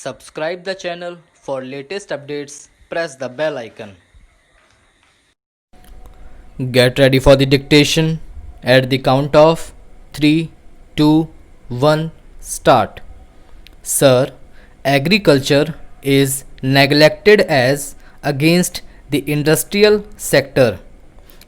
Subscribe the channel for latest updates. Press the bell icon. Get ready for the dictation. At the count of 3, 2, 1, start. Sir, agriculture is neglected as against the industrial sector.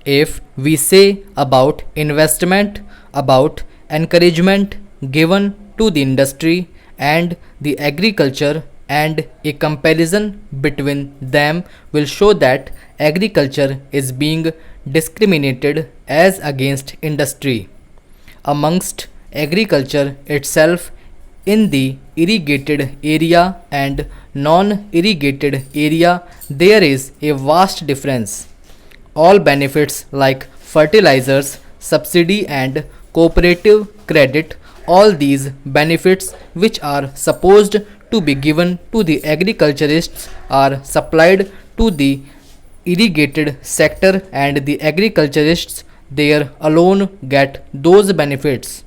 If we say about investment, about encouragement given to the industry and the agriculture, and a comparison between them will show that agriculture is being discriminated as against industry. Amongst agriculture itself, in the irrigated area and non-irrigated area, there is a vast difference. All benefits like fertilizers, subsidy and cooperative credit, all these benefits which are supposed to be given to the agriculturists are supplied to the irrigated sector, and the agriculturists there alone get those benefits.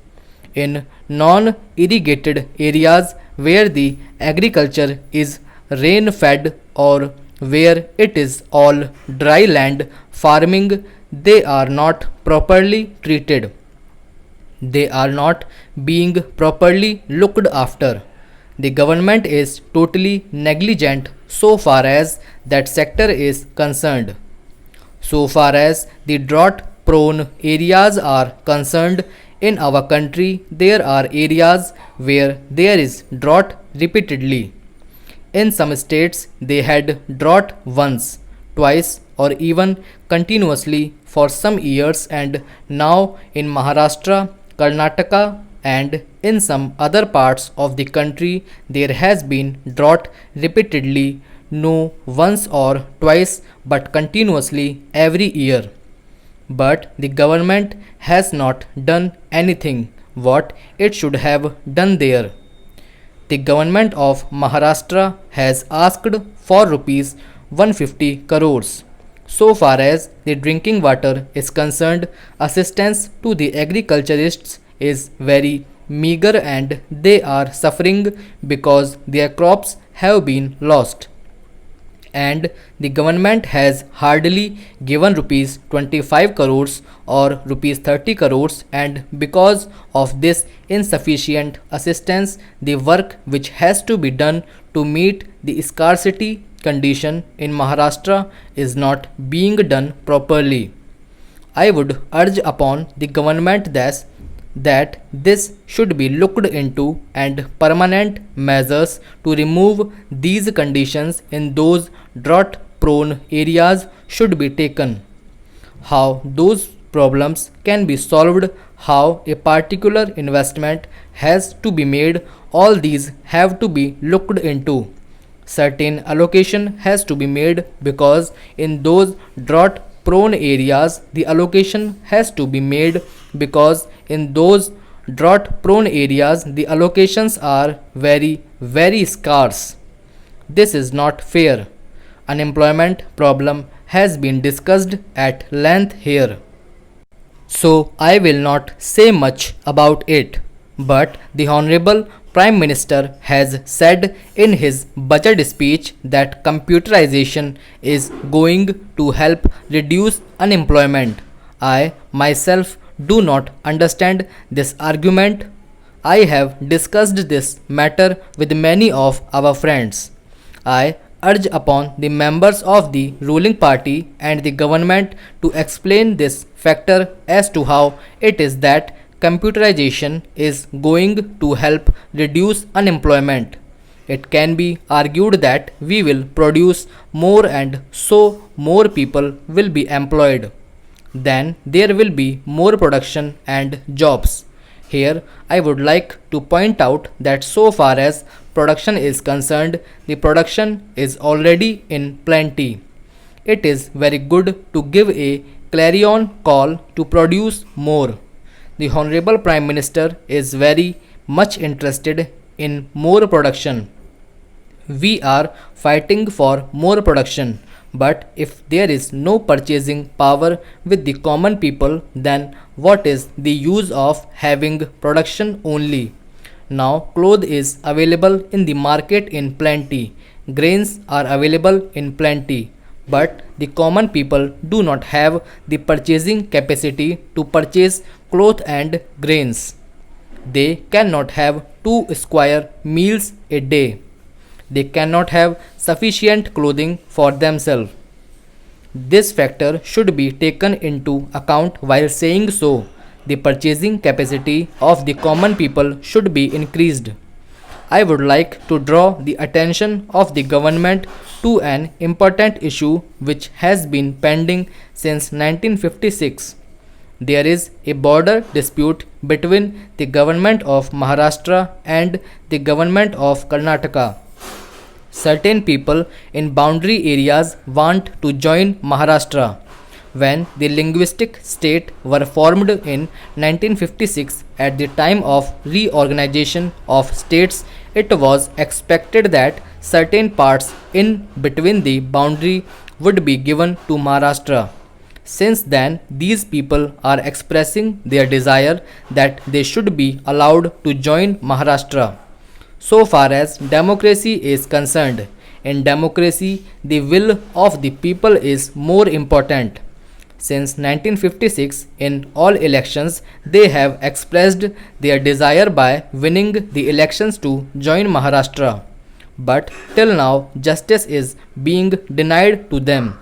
In non irrigated areas where the agriculture is rain fed or where it is all dry land farming, they are not properly treated. They are not being properly looked after. The government is totally negligent so far as that sector is concerned. So far as the drought prone areas are concerned, in our country there are areas where there is drought repeatedly. In some states they had drought once, twice, or even continuously for some years, and now in Maharashtra, Karnataka, and in some other parts of the country there has been drought repeatedly, no once or twice but continuously every year. But the government has not done anything what it should have done there. The government of Maharashtra has asked for rupees 150 crores. So far as the drinking water is concerned, assistance to the agriculturists is very meager and they are suffering because their crops have been lost. And the government has hardly given rupees 25 crores or rupees 30 crores, and because of this insufficient assistance, the work which has to be done to meet the scarcity condition in Maharashtra is not being done properly. I would urge upon the government that this should be looked into and permanent measures to remove these conditions in those drought prone areas should be taken. How those problems can be solved, how a particular investment has to be made, all these have to be looked into. Certain allocation has to be made because in those drought prone areas the allocation has to be made because in those drought prone areas the allocations are very scarce. This is not fair. Unemployment problem has been discussed at length here, so I will not say much about it. But the Honorable Prime Minister has said in his budget speech that computerization is going to help reduce unemployment. I myself do not understand this argument. I have discussed this matter with many of our friends. I urge upon the members of the ruling party and the government to explain this factor as to how it is that computerization is going to help reduce unemployment. It can be argued that we will produce more and so more people will be employed. Then there will be more production and jobs. Here I would like to point out that so far as production is concerned, the production is already in plenty. It is very good to give a clarion call to produce more. The Honorable Prime Minister is very much interested in more production. We are fighting for more production, but if there is no purchasing power with the common people, then what is the use of having production only? Now cloth is available in the market in plenty. Grains are available in plenty. But the common people do not have the purchasing capacity to purchase cloth and grains. They cannot have two square meals a day. They cannot have sufficient clothing for themselves. This factor should be taken into account while saying so. The purchasing capacity of the common people should be increased. I would like to draw the attention of the government to an important issue which has been pending since 1956. There is a border dispute between the government of Maharashtra and the government of Karnataka. Certain people in boundary areas want to join Maharashtra. When the linguistic state were formed in 1956 at the time of reorganization of states, it was expected that certain parts in between the boundary would be given to Maharashtra. Since then, these people are expressing their desire that they should be allowed to join Maharashtra. So far as democracy is concerned, in democracy, the will of the people is more important. Since 1956, in all elections, they have expressed their desire by winning the elections to join Maharashtra. But till now, justice is being denied to them.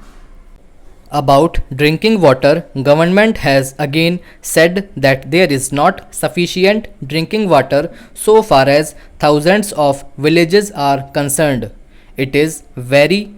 About drinking water, government has again said that there is not sufficient drinking water so far as thousands of villages are concerned. It is very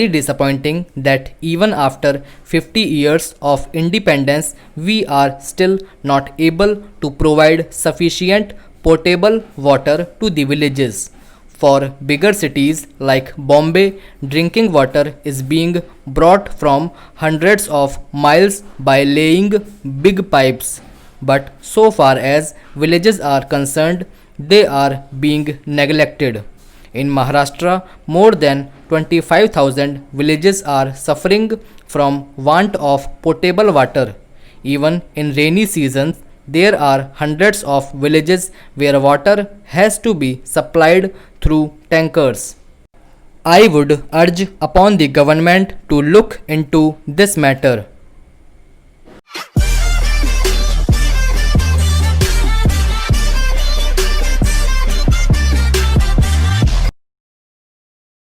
disappointing that even after 50 years of independence we are still not able to provide sufficient potable water to the villages. For bigger cities like Bombay, drinking water is being brought from hundreds of miles by laying big pipes. But so far as villages are concerned, they are being neglected. In Maharashtra, more than 25,000 villages are suffering from want of potable water. Even in rainy seasons, there are hundreds of villages where water has to be supplied through tankers. I would urge upon the government to look into this matter.